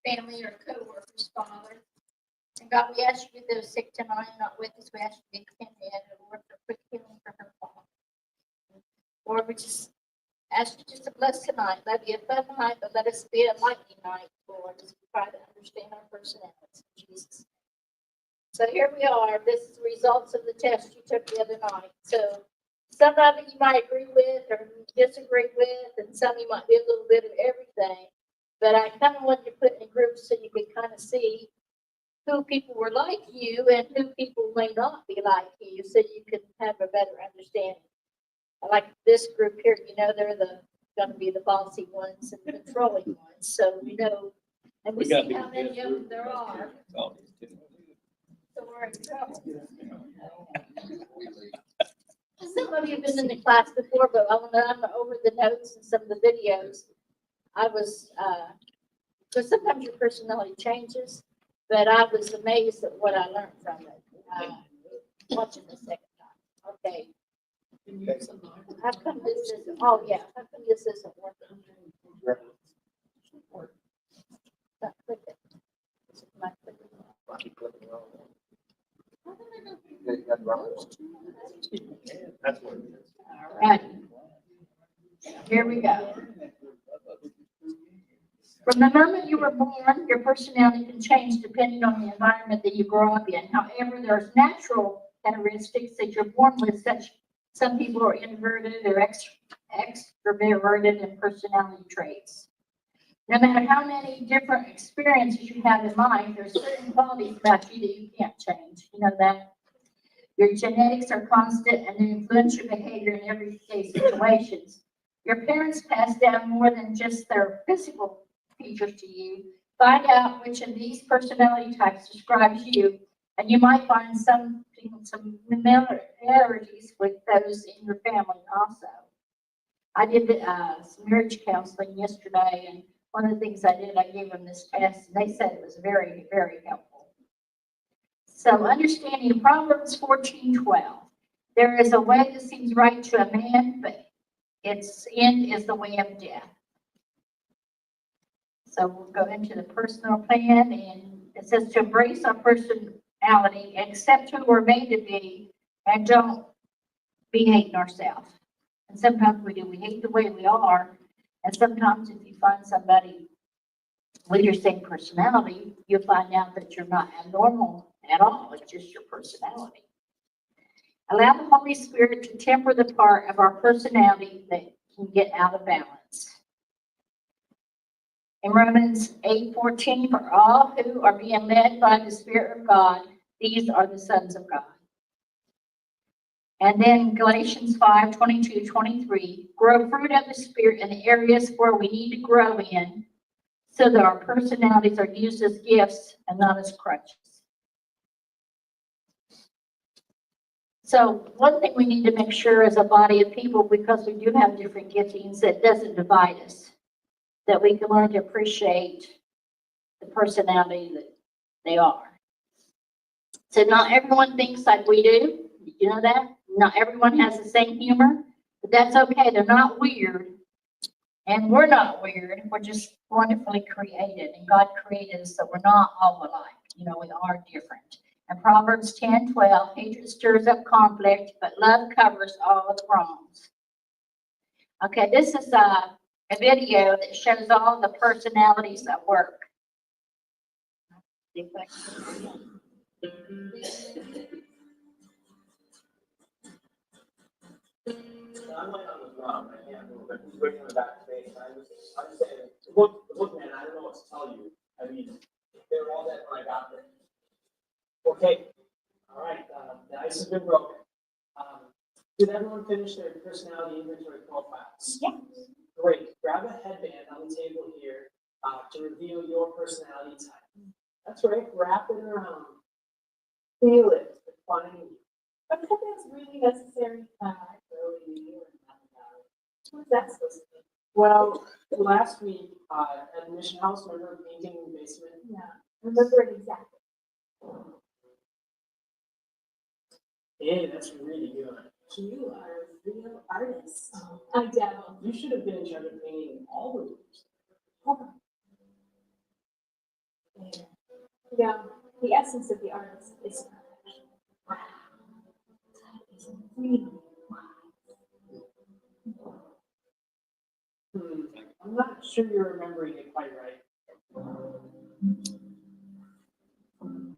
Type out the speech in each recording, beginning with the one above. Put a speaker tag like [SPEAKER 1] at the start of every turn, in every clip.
[SPEAKER 1] family or co-workers, Father. And God, we ask you to those sick tonight, not with us. We ask you to come in and Lord for quick healing for her, Father. Lord, we just ask you just to bless tonight. Let it be a fun night, but let us be a lightning night, Lord, as we try to understand our personalities in Jesus' name. So here we are. This is the results of the test you took the other night. So some of it you might agree with or disagree with, and some you might be a little bit of everything. But I kind of wanted to put in groups so you could kind of see who people were like you and who people may not be like you, so you can have a better understanding. I like this group here, they're going to be the bossy ones and controlling ones. So we know, and we see how many of them there are. So we're in trouble. Some of you have been in the class before, but I'm over the notes and some of the videos. I was, because sometimes your personality changes, but I was amazed at what I learned from it. Watching the second time. Okay. How come this isn't, how come this isn't working? Not clicking. Not clicking.
[SPEAKER 2] That's what it is.
[SPEAKER 1] All right. Here we go. From the moment you were born, your personality can change depending on the environment that you grow up in. However, there's natural characteristics that you're born with, such some people are introverted or extroverted in personality traits. No matter how many different experiences you have in life, there's certain qualities about you that you can't change. You know that? Your genetics are constant and they influence your behavior in everyday situations. Your parents pass down more than just their physical features to you. Find out which of these personality types describes you, and you might find some similarities with those in your family also. I did some marriage counseling yesterday, and one of the things I did, I gave them this test, and they said it was very, very helpful. So understanding Proverbs 14:12. There is a way that seems right to a man, but its end is the way of death. So we'll go into the personal plan, and it says to embrace our personality, accept who we're made to be, and don't be hating ourselves. And sometimes we do. We hate the way we are. And sometimes if you find somebody with your same personality, you'll find out that you're not abnormal at all. It's just your personality. Allow the Holy Spirit to temper the part of our personality that can get out of balance. In Romans 8:14, for all who are being led by the Spirit of God, these are the sons of God. And then Galatians 5:22-23, grow fruit of the Spirit in the areas where we need to grow in, so that our personalities are used as gifts and not as crutches. So one thing we need to make sure as a body of people, because we do have different giftings, that doesn't divide us, that we can learn to appreciate the personality that they are. So not everyone thinks like we do. You know that? Not everyone has the same humor, but that's okay. They're not weird. And we're not weird. We're just wonderfully created. And God created us so we're not all alike. We are different. And Proverbs 10:12, hatred stirs up conflict, but love covers all the wrongs. Okay, this is a video that shows all the personalities at work.
[SPEAKER 2] I'm like on the drum, I can't move, but he's bringing the back space. I'm saying, look, man, I don't know what to tell you. I mean, they were all dead when I got there. Okay, all right, the ice has been broken. Did everyone finish their personality inventory profiles?
[SPEAKER 1] Yeah.
[SPEAKER 2] Great. Grab a headband on the table here to reveal your personality type. That's right. Wrap it around. Feel it. Define you.
[SPEAKER 3] But if that's really necessary, what's that supposed to be?
[SPEAKER 2] Well, last week at the Mission House, remember painting in the basement?
[SPEAKER 3] Yeah, remember it exactly.
[SPEAKER 2] Hey, that's really good.
[SPEAKER 3] You are a real artist. I dabble.
[SPEAKER 2] You should have been in charge of painting all the rooms.
[SPEAKER 3] Yeah, the essence of the artist is wow. That is really
[SPEAKER 2] I'm not sure you're remembering it quite right.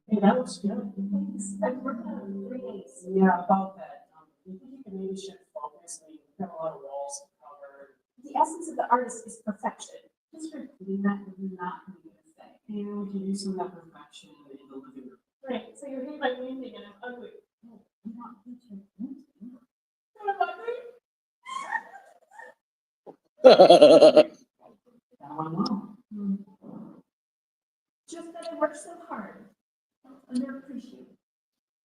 [SPEAKER 2] Hey, that looks good.
[SPEAKER 3] thanks. I'm working on 3/8.
[SPEAKER 2] Yeah, about that. Do you think you can maybe shift focus? I mean, we've got a lot of walls to cover.
[SPEAKER 3] The essence of the artist is perfection. Just repeating that is not going to be a thing.
[SPEAKER 2] And we can use some of that perfection in the living room.
[SPEAKER 3] Right, so you're hitting my painting and I'm ugly. No, I'm not painting. I'm ugly.
[SPEAKER 2] That one well.
[SPEAKER 3] Just that I work so hard. Underappreciated.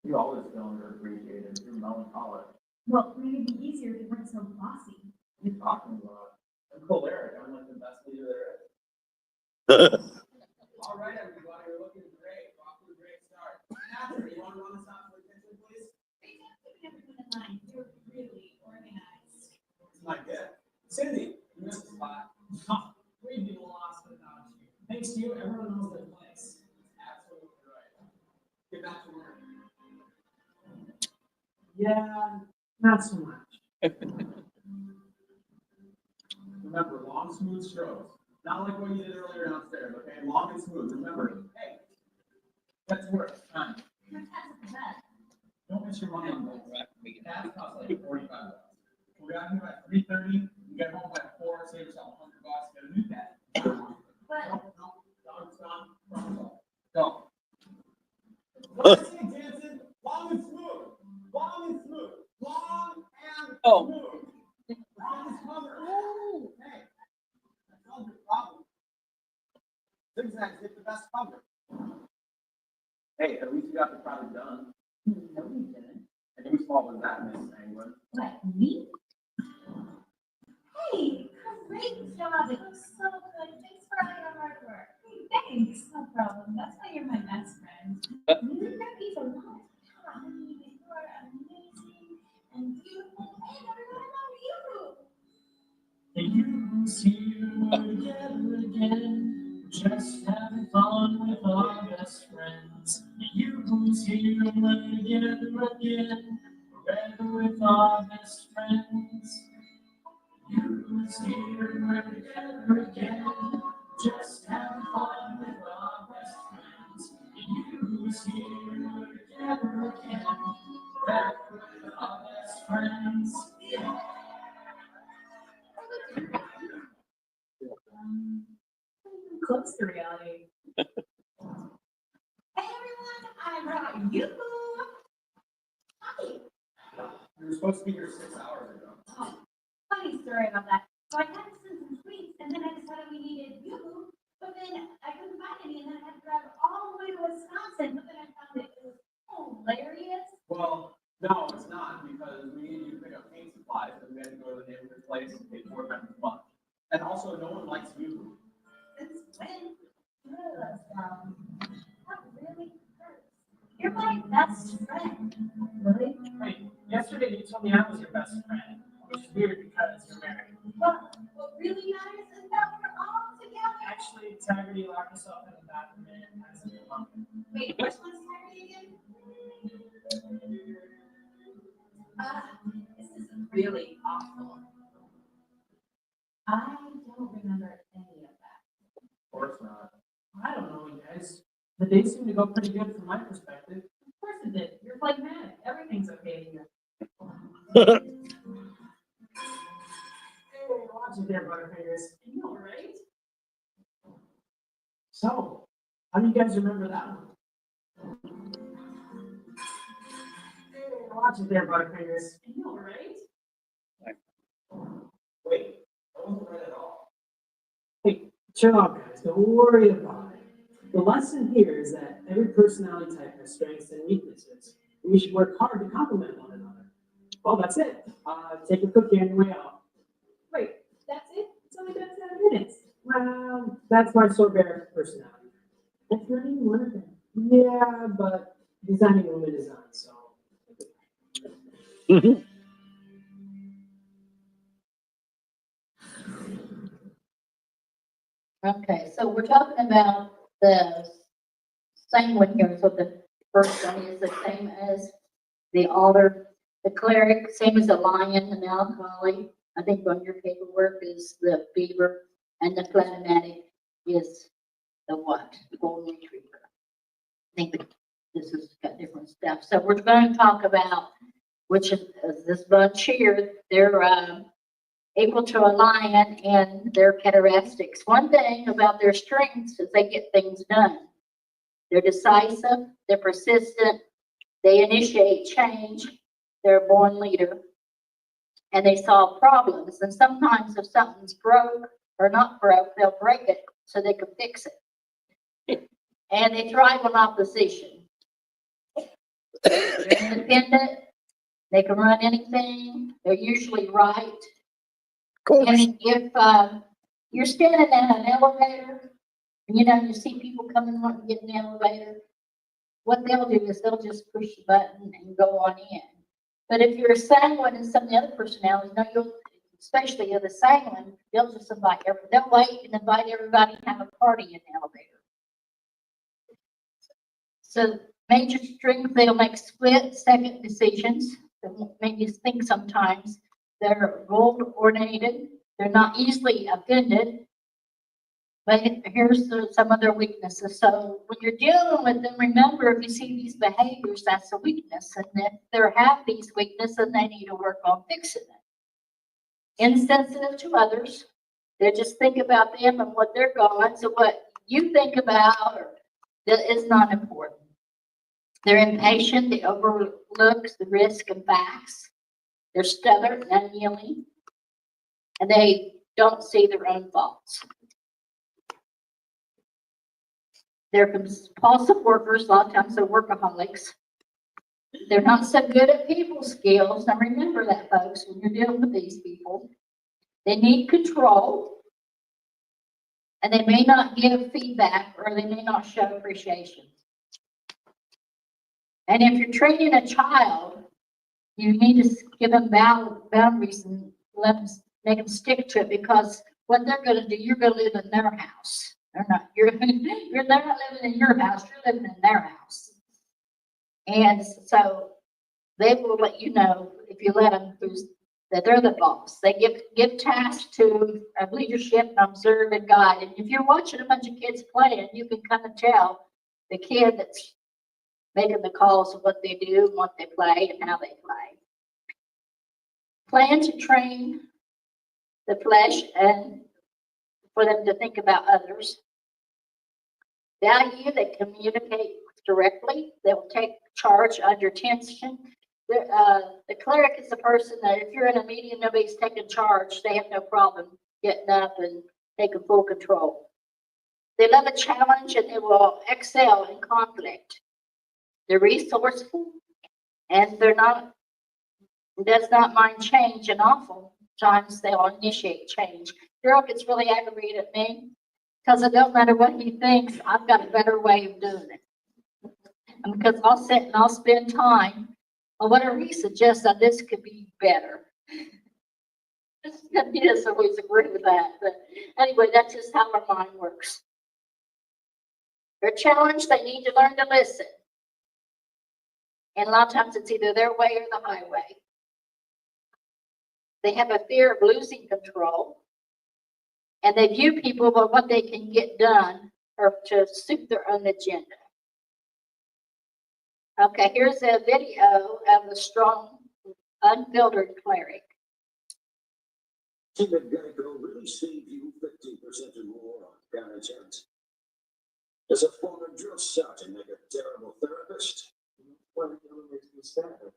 [SPEAKER 2] You always feel underappreciated. You're melancholic.
[SPEAKER 3] Well, maybe it'd be easier if you weren't so bossy.
[SPEAKER 2] What are you talking about? I'm choleric. I'm like the best leader there is. All right, everybody, you're looking great. Off to a great start. Catherine, you want to run us out to the kitchen, please?
[SPEAKER 3] Thank you for keeping everything in line. You're really organized.
[SPEAKER 2] It's my gift. Cindy, you missed a spot. We'd be lost without you. Thanks to you, everyone knows their place. Absolutely right. Get back to work. Yeah, not so much. Remember, long, smooth strokes. Not like what you did earlier downstairs, okay? Long and smooth. Remember, hey, that's work. Time.
[SPEAKER 3] Your tat's at the back.
[SPEAKER 2] Don't miss your money on those. That costs like $45. We got here by 3:30. You get home by 4. Save yourself $100. Get a new cat.
[SPEAKER 3] But
[SPEAKER 2] No, dog's gone. Problem solved. Go. What I say, Jansen? Long and smooth. Long and smooth. Long and smooth. Long is covered. Hey, that solves your problem. Zigzags get the best cover. Hey, at least you got the project done.
[SPEAKER 3] no, you didn't.
[SPEAKER 2] And whose fault was that, Miss Sanguine?
[SPEAKER 3] What, me? Hey, great job. It looks so good. Thanks for all your hard work. Hey, thanks. No problem. That's why you're my best friend. You did that piece a lot. I mean, you are amazing and beautiful, and everyone loves you.
[SPEAKER 2] The youths here together again, just having fun with our best friends. The youths here together again, forever with our best friends. The youths here together again, just having fun with our best friends. The youths here together again, forever with our best friends.
[SPEAKER 3] Close to reality. Hey, everyone, I brought you. Hi.
[SPEAKER 2] You were supposed to be here 6 hours ago.
[SPEAKER 3] Oh, funny story about that. So I had to send some tweets, and then I decided we needed you, but then I couldn't find any, and then I had to drive all the way to Wisconsin, but then I found it. It was hilarious.
[SPEAKER 2] Well, no, it's not, because we needed you to pick up paint supplies, and we had to go to the neighborhood place and pay 4 times as much. And also, no one likes you.
[SPEAKER 3] Since when? That really hurts. You're my best friend. Really?
[SPEAKER 2] Wait, yesterday you told me I was your best friend, which is weird because you're married.
[SPEAKER 3] But what really matters is that we're all together.
[SPEAKER 2] Actually, Taggart locked herself in the bathroom and has a pump.
[SPEAKER 3] Wait, which one's Tyree again? This is really awful. I don't remember any of that.
[SPEAKER 2] Of course not. I don't know, you guys. The day seemed to go pretty good from my perspective.
[SPEAKER 3] Of course it did. You're phlegmatic. Everything's okay here.
[SPEAKER 2] Hey, watch it there, Butterfingers.
[SPEAKER 3] I know, right?
[SPEAKER 2] So, how do you guys remember that one? Hey, watch it there, Butterfingers.
[SPEAKER 3] I know, right?
[SPEAKER 2] Wait, that wasn't right at all. Hey, chill out, guys. Don't worry about it. The lesson here is that every personality type has strengths and weaknesses. And we should work hard to complement one another. Well, that's it. Take a cookie on your way out.
[SPEAKER 3] Wait, that's it? It's only been 7 minutes.
[SPEAKER 2] Well, that's my sorbet personality.
[SPEAKER 3] That's not even one of them.
[SPEAKER 2] Yeah, but designing women design, so.
[SPEAKER 1] Okay, so we're talking about the same one here, so the first one is the same as the altar, the cleric, same as the lion, the melancholy. I think on your paperwork is the beaver, and the phlegmatic is the what? The golden retriever. I think this has got different stuff. So we're going to talk about which is this bunch here. They're equal to a lion and their characteristics. One thing about their strengths is they get things done. They're decisive, they're persistent, they initiate change, they're a born leader, and they solve problems. And sometimes if something's broke or not broke, they'll break it so they can fix it. And they thrive on opposition. They're independent, they can run anything, they're usually right. And if you're standing in an elevator, and you see people coming wanting to get in the elevator, what they'll do is they'll just push the button and go on in. But if you're a sanguine and some of the other personalities, especially the sanguine, they'll just they'll wait and invite everybody to have a party in the elevator. So major strength, they'll make split-second decisions. They won't make you think sometimes. They're goal-oriented. They're not easily offended. But here's some of their weaknesses. So when you're dealing with them, remember, if you see these behaviors, that's a weakness. And if they have these weaknesses, they need to work on fixing it. Insensitive to others. They just think about them and what they're going. So what you think about is not important. They're impatient. They overlook the risk and facts. They're stubborn and unyielding. And they don't see their own faults. They're compulsive workers. A lot of times they're workaholics. They're not so good at people skills. Now remember that, folks, when you're dealing with these people. They need control. And they may not give feedback, or they may not show appreciation. And if you're training a child, you need to give them boundaries and make them stick to it, because what they're going to do, you're going to live in their house. They're not living in your house, you're living in their house. And so they will let you know, if you let them, that they're the boss. They give tasks to leadership and observe and guide. And if you're watching a bunch of kids playing, you can kind of tell the kid that's making the calls of what they do, what they play, and how they play. Plan to train the flesh and for them to think about others. Value, they communicate directly. They'll take charge under tension. The cleric is the person that if you're in a meeting, nobody's taking charge, they have no problem getting up and taking full control. They love a challenge and they will excel in conflict. They're resourceful and does not mind change, and oftentimes they'll initiate change. Girl gets really aggravated at me because it don't matter what he thinks, I've got a better way of doing it. And because I'll sit and I'll spend time on whatever he suggests that this could be better. He doesn't always agree with that, but anyway, that's just how our mind works. They're challenged, they need to learn to listen. And a lot of times it's either their way or the highway. They have a fear of losing control. And they view people by what they can get done or to suit their own agenda. Okay, here's a video of a strong, unfiltered cleric.
[SPEAKER 4] Did Geico really save you 15% or more on car insurance? Does a former drill sergeant make a terrible therapist? Well, it only makes me sad.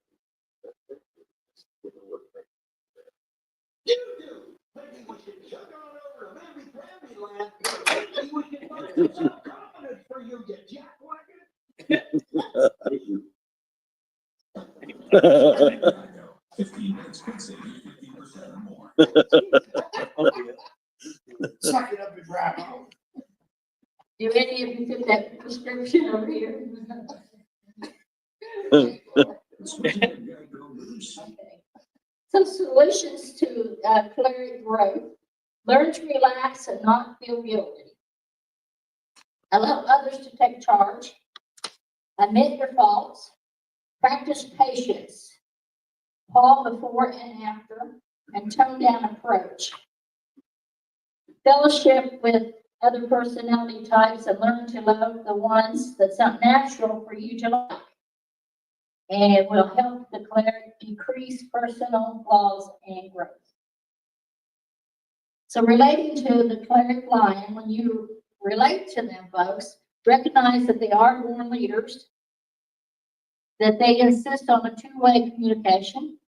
[SPEAKER 4] You do! Maybe we should jump on over to Mammy Land. Maybe we can find some confidence for you, you jackwagon. 15 minutes could save you 50% or more. Suck it up and drive home.
[SPEAKER 1] Do any of you fit that prescription over here? Okay. Some solutions to cleric growth. Learn to relax and not feel guilty. Allow others to take charge. Admit your faults. Practice patience. Pause before and after, and tone down approach. Fellowship with other personality types and learn to love the ones that's not natural for you to like. And it will help the cleric decrease personal flaws and growth. So relating to the cleric lion, when you relate to them, folks, recognize that they are born leaders, that they insist on a two-way communication.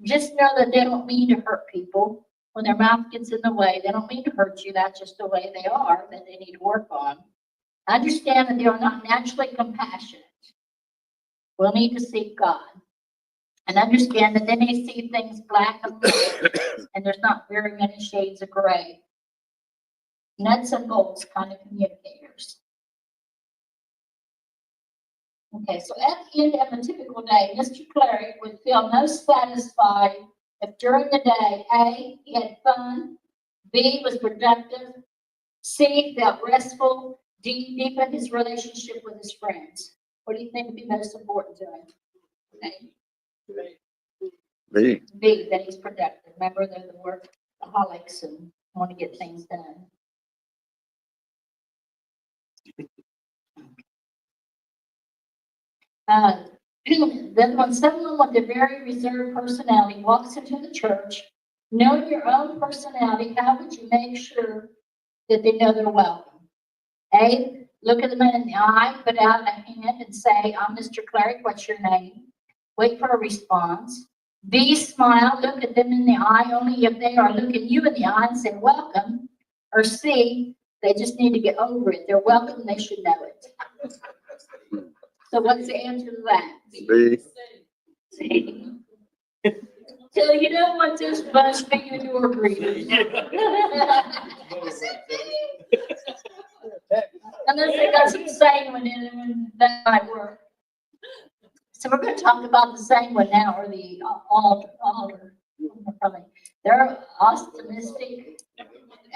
[SPEAKER 1] Just know that they don't mean to hurt people. When their mouth gets in the way, they don't mean to hurt you. That's just the way they are, that they need to work on. Understand that they are not naturally compassionate. We'll need to seek God. And understand that they may see things black and white, and there's not very many shades of gray. Nuts and bolts kind of communicators. Okay, so at the end of a typical day, Mr. Cleric would feel most satisfied if during the day, A, he had fun, B, was productive, C, felt restful, D, deepened his relationship with his friends. What do you think would be most important to him? Okay.
[SPEAKER 5] B.
[SPEAKER 1] B, that he's productive. Remember, they're the workaholics and want to get things done. Then when someone with a very reserved personality walks into the church, knowing your own personality, how would you make sure that they know they're welcome? A, look at them in the eye, put out a hand and say, I'm Mr. Cleric, what's your name? Wait for a response. B, smile, look at them in the eye only if they are looking you in the eye and say welcome. Or C, they just need to get over it. They're welcome, they should know it. So what's the answer to that?
[SPEAKER 5] B.
[SPEAKER 1] C. So you don't want this bunch being door greeters. Unless they got some sanguine in them, and that might work. So we're going to talk about the sanguine now, or the altar. They're optimistic.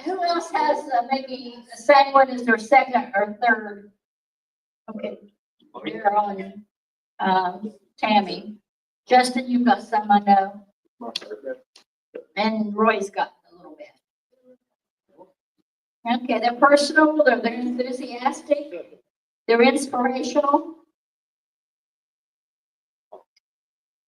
[SPEAKER 1] Who else has maybe a sanguine as their second or third? Okay, you're on Tammy. Justin, you've got some, I know. And Roy's got a little bit. Okay, they're personal, they're enthusiastic, they're inspirational.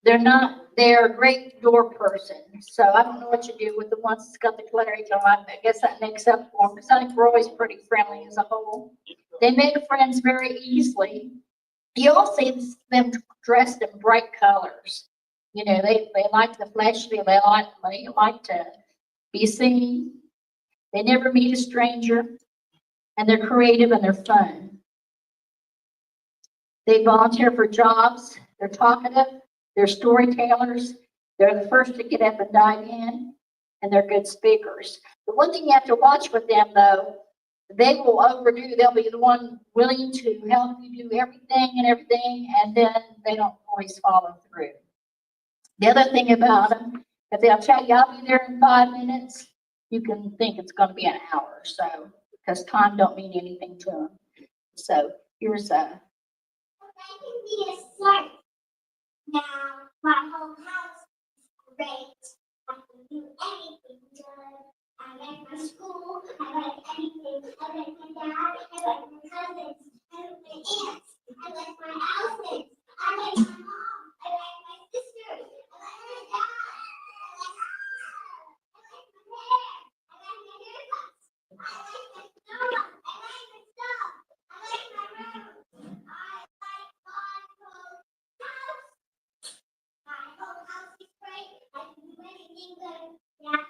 [SPEAKER 1] They're a great door person. So I don't know what you do with the ones that's got the cleric on. I guess that makes up for them, because I think Roy's pretty friendly as a whole. They make friends very easily. You all see them dressed in bright colors. You know, they like the fleshly, they like to be seen. They never meet a stranger, and they're creative and they're fun. They volunteer for jobs, they're talkative, they're storytellers, they're the first to get up and dive in, and they're good speakers. The one thing you have to watch with them, though, they will overdo, they'll be the one willing to help you do everything, and then they don't always follow through. The other thing about them, if they'll tell you, I'll be there in 5 minutes, you can think it's going to be an hour or so, because time don't mean anything to them. So here's a.
[SPEAKER 6] I can be a slut. Now my whole house is great. I can do anything good. I like my school. I like anything. I like my dad. I like my cousins. I like my aunts. I like my outfits. I like my mom. I like my sisters. I like my dad. I like her. I like my hair. I like my haircuts. I like my snow. I like my stuff. I like my room. I like my whole house. My whole house is great. I can do anything good. Yeah.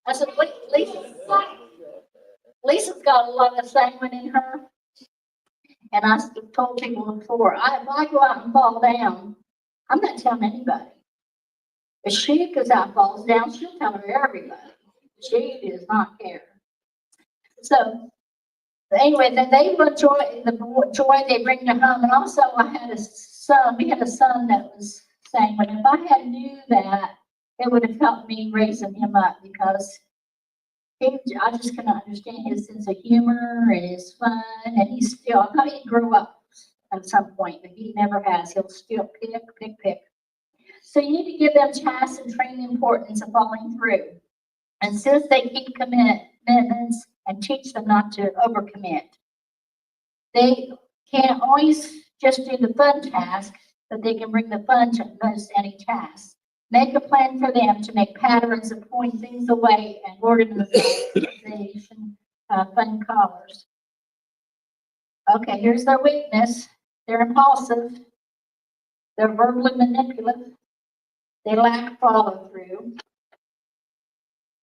[SPEAKER 1] I said, Lisa's got a lot of sanguine in her. And I told people before, if I go out and fall down, I'm not telling anybody. If she goes out and falls down, she'll tell everybody. She does not care. So But anyway, then they enjoy joy they bring to home. And also, I had a son. We had a son that was sanguine. If I had knew that, it would have helped me raising him up because I just cannot understand his sense of humor and his fun. And he's still. I thought he'd grow up at some point, but he never has. He'll still pick. So you need to give them tasks and train the importance of following through. And since they keep commitments and teach them not to overcommit. They can't always just do the fun task, but they can bring the fun to most any task. Make a plan for them to make patterns of pulling things away and organization fun collars. Okay, here's their weakness. They're impulsive. They're verbally manipulative. They lack follow through.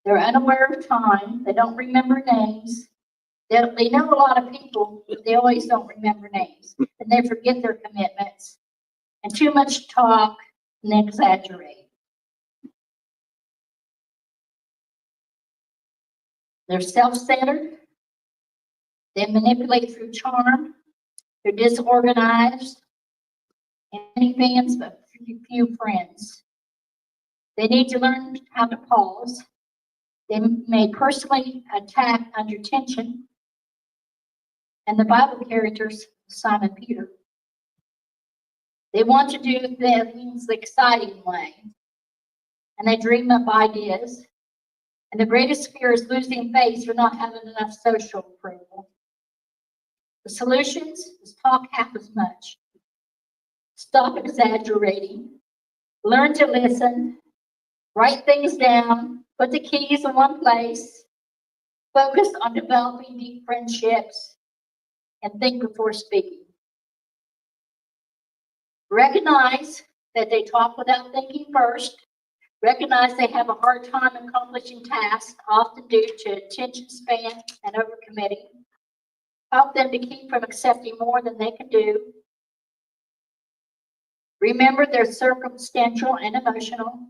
[SPEAKER 1] They're unaware of time. They don't remember names. They know a lot of people, but they always don't remember names. And they forget their commitments. And too much talk, and they exaggerate. They're self-centered. They manipulate through charm. They're disorganized. And many fans, but few friends. They need to learn how to pause. They may personally attack under tension. And the Bible characters, Simon Peter. They want to do things the exciting way. And they dream up ideas. And the greatest fear is losing face or not having enough social approval. The solutions is talk half as much. Stop exaggerating. Learn to listen. Write things down. Put the keys in one place. Focus on developing deep friendships. And think before speaking. Recognize that they talk without thinking first. Recognize they have a hard time accomplishing tasks, often due to attention span and overcommitting. Help them to keep from accepting more than they can do. Remember they're circumstantial and emotional.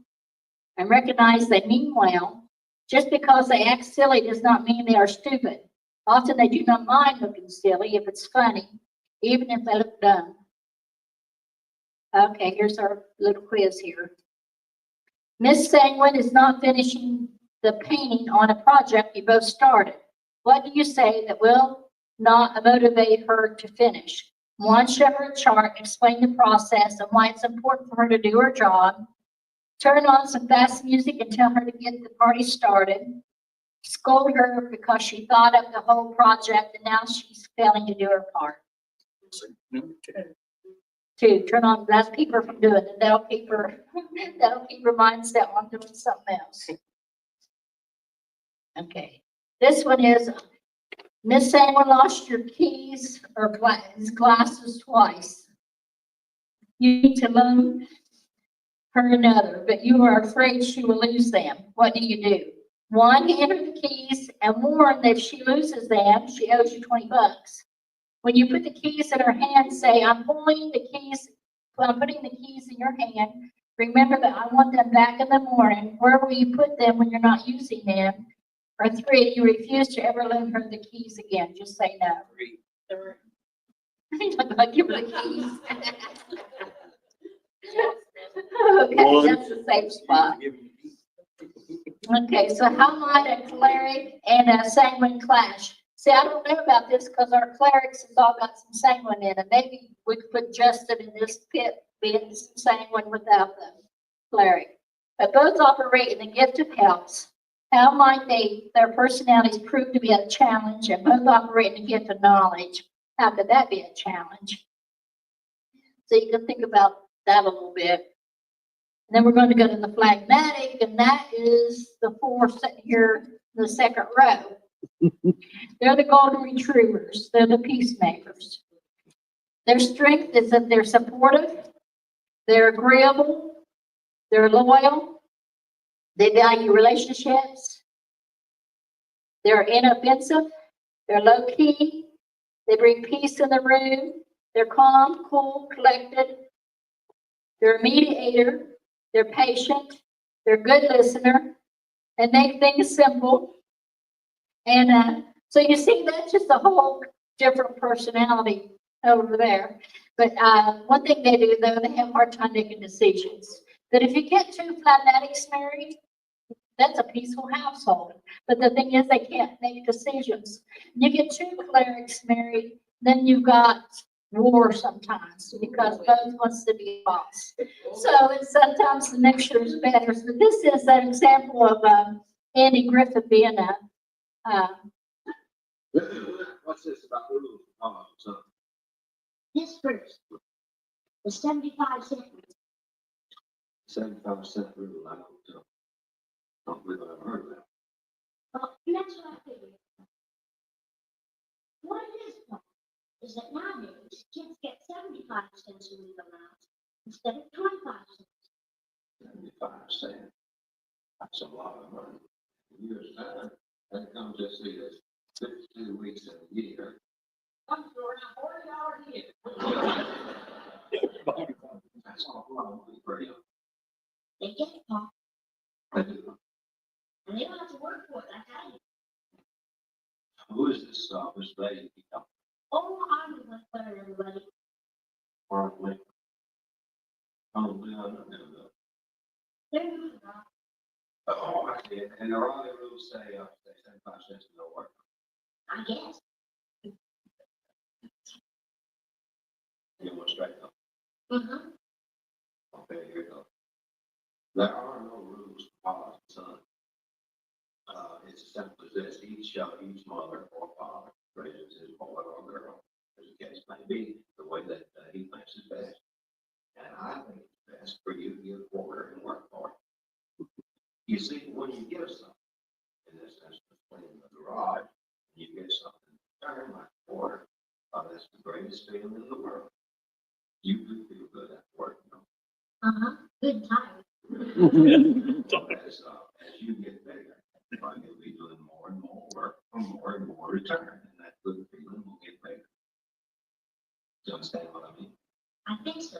[SPEAKER 1] And recognize they mean well. Just because they act silly does not mean they are stupid. Often they do not mind looking silly if it's funny, even if they look dumb. Okay, here's our little quiz here. Miss Sanguine is not finishing the painting on a project you both started. What do you say that will not motivate her to finish? One, show her a chart, explain the process and why it's important for her to do her job. Turn on some fast music and tell her to get the party started. Scold her because she thought of the whole project and now she's failing to do her part. Two, turn on, that'll keep her from doing it. That'll keep her mindset on doing something else. Okay, this one is, Miss Sanguine lost your keys or glasses twice. You need to loan her another, but you are afraid she will lose them. What do? One, hand her the keys and warn that if she loses them, she owes you $20. When you put the keys in her hand, say, I'm putting the keys in your hand. Remember that I want them back in the morning. Where will you put them when you're not using them? Or three, you refuse to ever loan her the keys again. Just say no. I'll give her the keys. Okay, that's a safe spot. Okay, so how might a cleric and a sanguine clash? See, I don't know about this because our clerics has all got some sanguine in it. Maybe we could put Justin in this pit being sanguine without the cleric. But both operate in the gift of helps. How might their personalities prove to be a challenge, and both operate in the gift of knowledge? How could that be a challenge? So you can think about that a little bit. And then we're going to go to the phlegmatic, and that is the four here, the second row. They're the golden retrievers. They're the peacemakers. Their strength is that they're supportive, they're agreeable, they're loyal, they value relationships, they're inoffensive, they're low-key, they bring peace in the room, they're calm, cool, collected, they're a mediator, they're patient, they're a good listener, and make things simple. And So you see, that's just a whole different personality over there. But one thing they do, though, they have a hard time making decisions. But if you get two phlegmatics married, that's a peaceful household. But the thing is, they can't make decisions. You get two clerics married, then you've got war sometimes because both wants to be boss. So and sometimes the mixture is better. So this is an example of Andy Griffith being a
[SPEAKER 4] What's this about rules? Oh, so
[SPEAKER 6] This first, the 75-cent.
[SPEAKER 4] 75% rule, I don't believe I've heard of that.
[SPEAKER 6] Well, that's what I figured. What it is, though, is that nowadays kids get 75 cents a week allowance instead of 25 cents.
[SPEAKER 4] 75 cents. That's a lot of money. Years time, that comes to see this 52 weeks in a year. Comes to around $40 a year. That's a lot of money for you.
[SPEAKER 6] They get it, Paul,
[SPEAKER 4] I do.
[SPEAKER 6] and they don't have to work for it, I tell you.
[SPEAKER 4] Who is this lady?
[SPEAKER 6] Oh, I would like better than everybody.
[SPEAKER 4] Probably. Probably, I don't know.
[SPEAKER 6] They're good, Rob.
[SPEAKER 4] Oh, I see. And there are other rules say, 75 cents no work.
[SPEAKER 6] I guess.
[SPEAKER 4] You want straight up.
[SPEAKER 6] Mm-hmm.
[SPEAKER 4] Okay, here you go. There are no rules for father and son. It's as simple as this: each mother or father raises his boy or girl, as the case may be, the way that he thinks is best. And I think it's best for you to give quarter and work for it. You see, when you give something, in this instance, when in the garage, you get something returned like quarter, that's the greatest feeling in the world. You do feel good at work, you know.
[SPEAKER 6] Uh-huh. Good time.
[SPEAKER 4] As you get bigger, you'll be doing more and more work for more and more return, and that good feeling will get bigger. Do you understand what I mean?
[SPEAKER 6] I think so.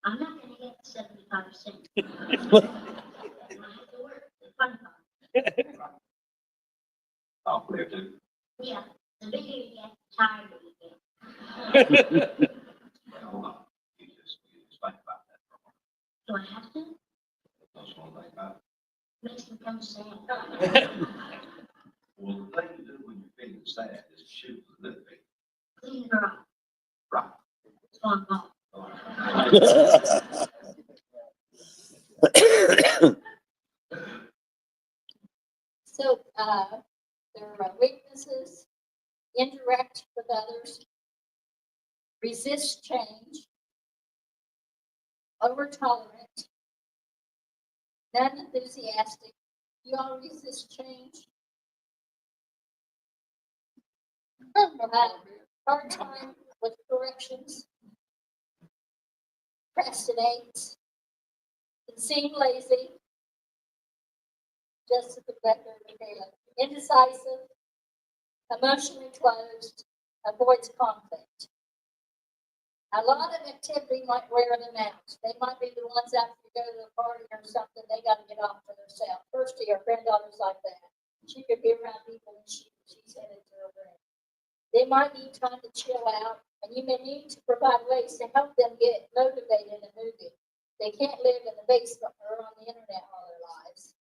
[SPEAKER 6] I'm not gonna get 75 cents. I have to work for 25.
[SPEAKER 4] I'll clear too.
[SPEAKER 6] Yeah, the bigger you get, the tired you get.
[SPEAKER 4] Well, you just think about that for a moment.
[SPEAKER 6] Do I have to?
[SPEAKER 4] That's one thing about
[SPEAKER 6] Makes me come sad.
[SPEAKER 4] it. Well, the thing to do when you're feeling sad is shoot the good feeling.
[SPEAKER 6] Clean her up.
[SPEAKER 4] Right.
[SPEAKER 6] It's on off.
[SPEAKER 1] so there are weaknesses, interact with others, resist change, over tolerant, non enthusiastic. You all resist change. Hard time with corrections, procrastinates, can seem lazy, just as the better, indecisive, emotionally closed, avoids conflict. A lot of activity might wear them out. They might be the ones after you go to a party or something, they got to get off for themselves. Kirsty, our granddaughter's like that. She could be around people and she's headed to her room. They might need time to chill out, and you may need to provide ways to help them get motivated and moving. They can't live in the basement or on the internet all their lives.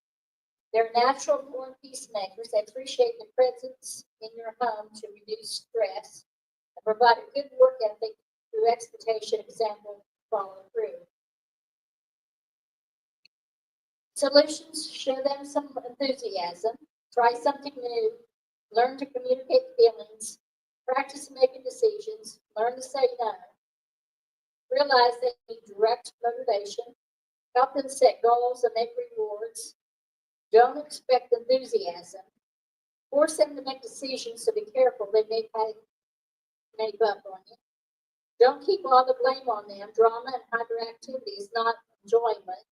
[SPEAKER 1] They're natural born peacemakers. They appreciate the presence in your home to reduce stress and provide a good work ethic through expectation, example, follow through. Solutions: show them some enthusiasm, try something new, learn to communicate feelings, practice making decisions, learn to say no. Realize they need direct motivation, help them set goals and make rewards. Don't expect enthusiasm. Force them to make decisions, so be careful, they may make up on you. Don't keep all the blame on them. Drama and hyperactivity is not enjoyment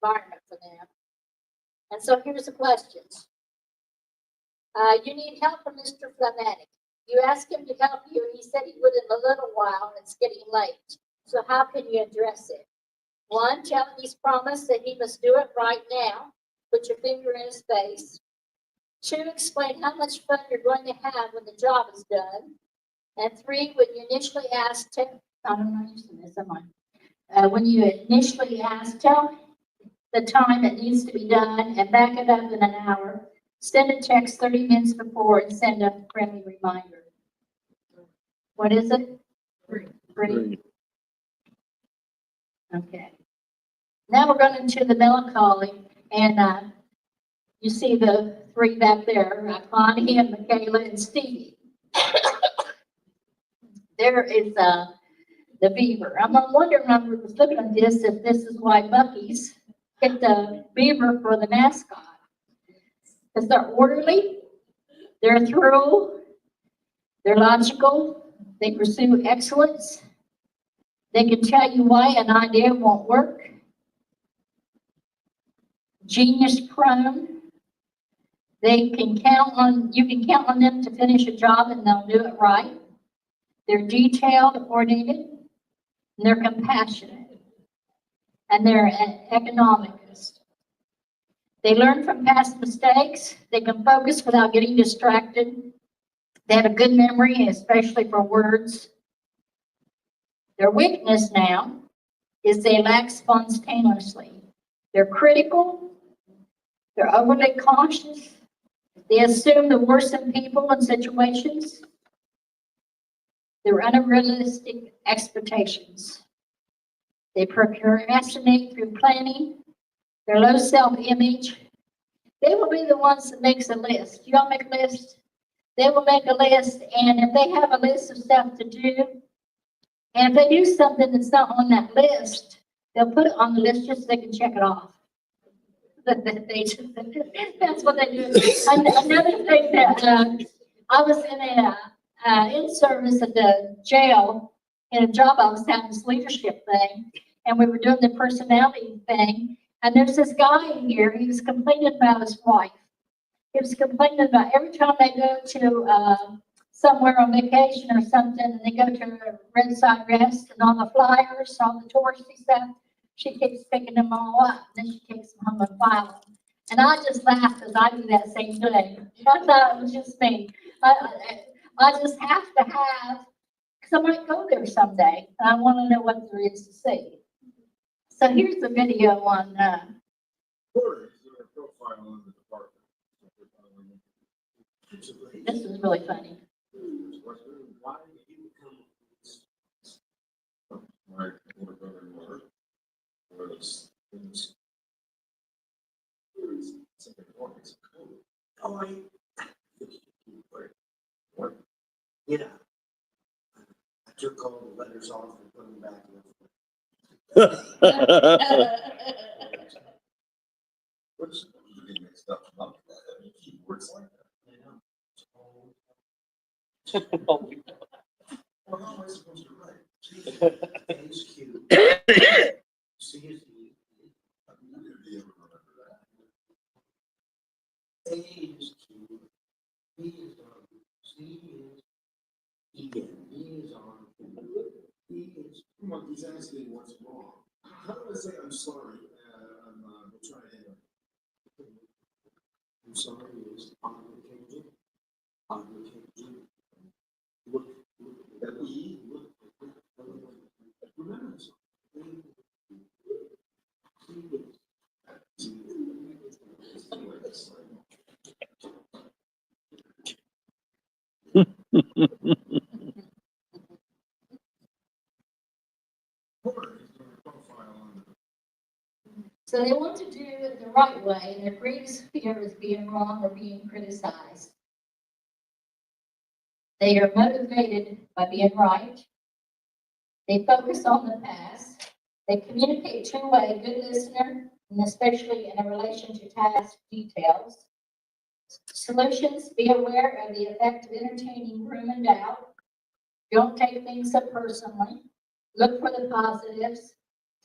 [SPEAKER 1] environment for them. And so here's the questions. You need help from Mr. Phlegmatic. You ask him to help you, and he said he would in a little while, and it's getting late. So how can you address it? 1, tell him he's promised that he must do it right now. Put your finger in his face. 2, explain how much fun you're going to have when the job is done. And 3, when you initially ask, I'm not using this, am I? When you initially ask, tell the time it needs to be done and back it up in an hour. Send a text 30 minutes before and send a friendly reminder. What is it? 3. Okay. Now we're going into the melancholy, and you see the 3 back there, Connie and Michaela and Stevie. There is the beaver. I'm wondering, I was looking at this, if this is why Bucky's picked the beaver for the mascot. Because they're orderly, they're thorough, they're logical, they pursue excellence, they can tell you why an idea won't work, genius prone, you can count on them to finish a job and they'll do it right. They're detailed, coordinated, and they're compassionate, and they're an economicist. They learn from past mistakes. They can focus without getting distracted. They have a good memory, especially for words. Their weakness now is they lack spontaneously. They're critical. They're overly cautious. They assume the worst in people and situations. They're unrealistic expectations. They procrastinate through planning. They're low self-image. They will be the ones that makes a list. You all make a list? They will make a list, and if they have a list of stuff to do, and if they do something that's not on that list, they'll put it on the list just so they can check it off. That's what they do. Another thing that I was in service at the jail in a job I was having, this leadership thing, and we were doing the personality thing. And there's this guy in here, he was complaining about his wife. He was complaining about every time they go to somewhere on vacation or something, and they go to a Red Side Rest and all the flyers, all the touristy stuff, she keeps picking them all up. And then she takes them home and file them. And I just laughed because I do that same thing. I thought it was just me. I just have to have, because I might go there someday. And I want to know what there is to see. So here's the video on. This is really funny.
[SPEAKER 4] Yeah. I took all the letters off and put them back in. What's mixed up about that? Keywords like that. Well, how am I supposed to write? A is Q. C is E. I've never be able to remember that. A is Q. B is on. C is E. E is on. E is. Come on, he's asking what's wrong. How do I say I'm sorry? I'm trying to. I'm sorry is on the occasion. On the occasion. Look at E. Look. Remember this.
[SPEAKER 1] So they want to do it the right way, and their greatest fear is being wrong or being criticized. They are motivated by being right. They focus on the past. They communicate two-way, good listener, and especially in a relation to task details. Solutions, be aware of the effect of entertaining room and doubt. Don't take things so personally. Look for the positives.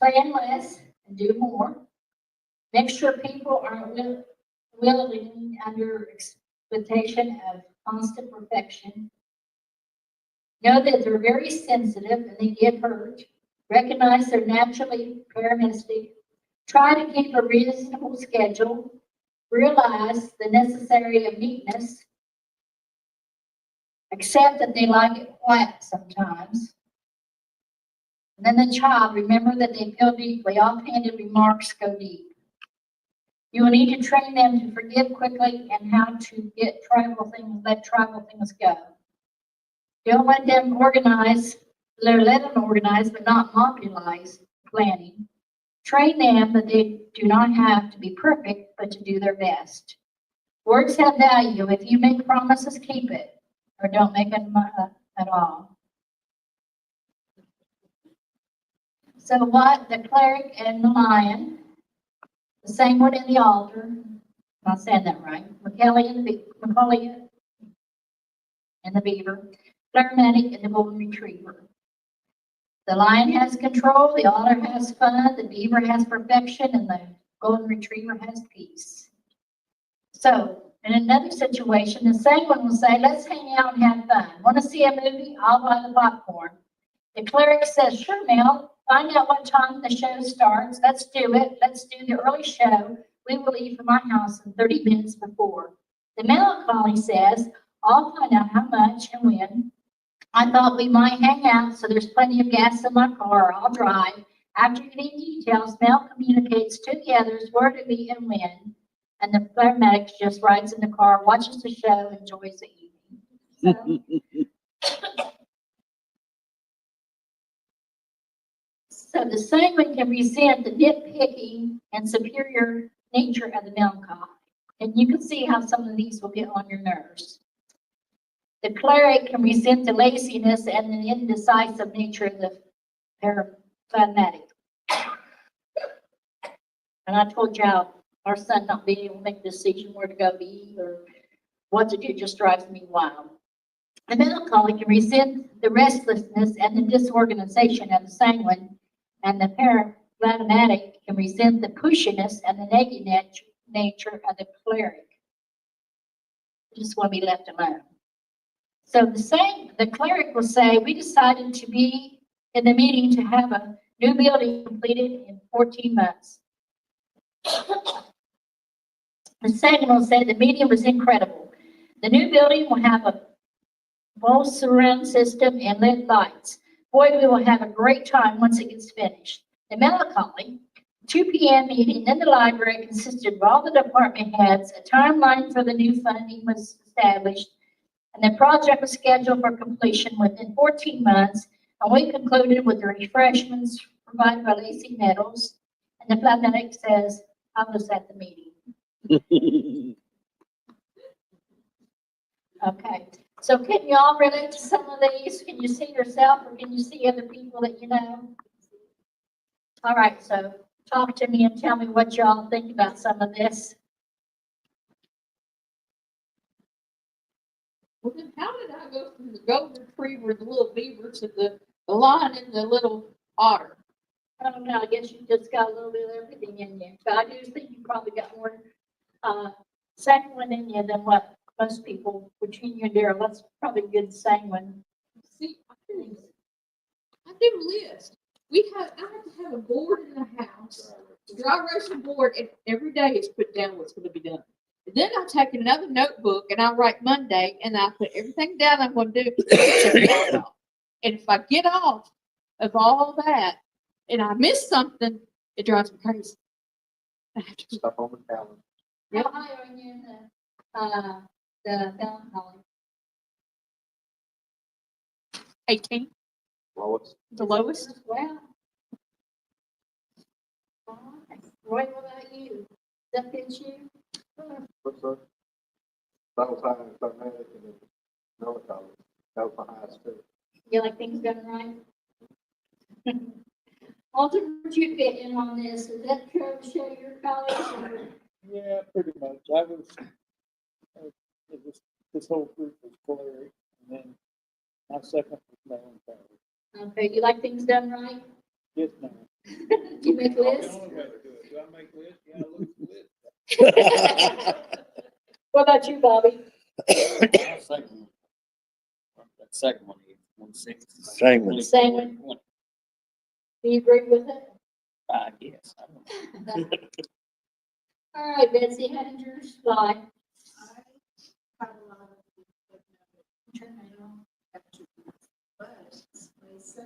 [SPEAKER 1] Plan less and do more. Make sure people aren't willing under expectation of constant perfection. Know that they're very sensitive and they get hurt. Recognize they're naturally pessimistic. Try to keep a reasonable schedule. realize the necessary of neatness, accept that they like it quiet sometimes. And then the child, remember that they feel deeply. Offhanded remarks go deep. You will need to train them to forgive quickly and how to let tribal things go. Don't let them organize, let them organize, but not mobilize planning. Train them that they do not have to be perfect, but to do their best. Words have value. If you make promises, keep it, or don't make them at all. So what? The cleric and the lion, the same one in the altar. I'm not saying that right. Macaulay and the beaver, phlegmatic and the golden retriever. The lion has control, the otter has fun, the beaver has perfection, and the golden retriever has peace. So, in another situation, the same one will say, let's hang out and have fun. Want to see a movie? I'll buy the popcorn. The cleric says, sure, Mel, find out what time the show starts. Let's do it. Let's do the early show. We will leave from my house in 30 minutes before. The melancholy says, I'll find out how much and when. I thought we might hang out, so there's plenty of gas in my car. I'll drive. After getting details, Mel communicates to the others where to be and when. And the phlegmatic just rides in the car, watches the show, enjoys the evening. So the sanguine can resent the nitpicking and superior nature of the melancholy. And you can see how some of these will get on your nerves. The cleric can resent the laziness and the indecisive nature of the phlegmatic. And I told you how our son not being able to make a decision where to go be or what to do just drives me wild. The melancholy can resent the restlessness and the disorganization of the sanguine, and the phlegmatic can resent the pushiness and the negative nature of the cleric. Just want to be left alone. So the cleric will say, we decided to be in the meeting to have a new building completed in 14 months. The second will say the meeting was incredible. The new building will have a full surround system and lit lights. Boy, we will have a great time once it gets finished. The melancholy, 2 p.m. meeting in the library consisted of all the department heads. A timeline for the new funding was established, and the project was scheduled for completion within 14 months, and we concluded with the refreshments provided by Lacey Meadows. And the phlegmatic says, I was at the meeting. Okay, so can you all relate to some of these? Can you see yourself or can you see other people that you know? All right, so talk to me and tell me what y'all think about some of this.
[SPEAKER 5] Well, then how did I go from the golden retriever, the little beaver, to the lion and the little otter?
[SPEAKER 1] I don't know, I guess you just got a little bit of everything in you. But I do think you probably got more sanguine in you than what most people, between you and Daryl. That's probably good sanguine.
[SPEAKER 5] See, I do list. I have to have a board in the house, dry erasing board, and every day it's put down what's going to be done. And then I take another notebook and I write Monday and I put everything down I'm going to do. And if I get off of all that and I miss something, it drives me crazy. I have to
[SPEAKER 7] Stuff on the calendar.
[SPEAKER 1] How high are you in the melancholy?
[SPEAKER 5] 18,
[SPEAKER 7] Lowest.
[SPEAKER 5] the lowest.
[SPEAKER 1] Well. All right. Roy, what about you? Does that fit you?
[SPEAKER 7] What's that? That was high in phlegmatic and then melancholy. That was the highest too.
[SPEAKER 1] You like things done right? Alter, would you fit in on this? Is that true to show your college?
[SPEAKER 8] Yeah, pretty much. I was, this whole group was cleric, and then my second was melancholy.
[SPEAKER 1] Okay, you like things done right?
[SPEAKER 8] Yes, ma'am.
[SPEAKER 1] Do you make lists?
[SPEAKER 8] Do I make lists? Yeah, I look at lists.
[SPEAKER 1] What about you, Bobby?
[SPEAKER 9] Second that second one, 160.
[SPEAKER 10] Same one.
[SPEAKER 1] Same one. Do you agree with it?
[SPEAKER 9] I guess. I don't know.
[SPEAKER 1] All right, Betsy, how did yours fly?
[SPEAKER 10] Turn it on. But they say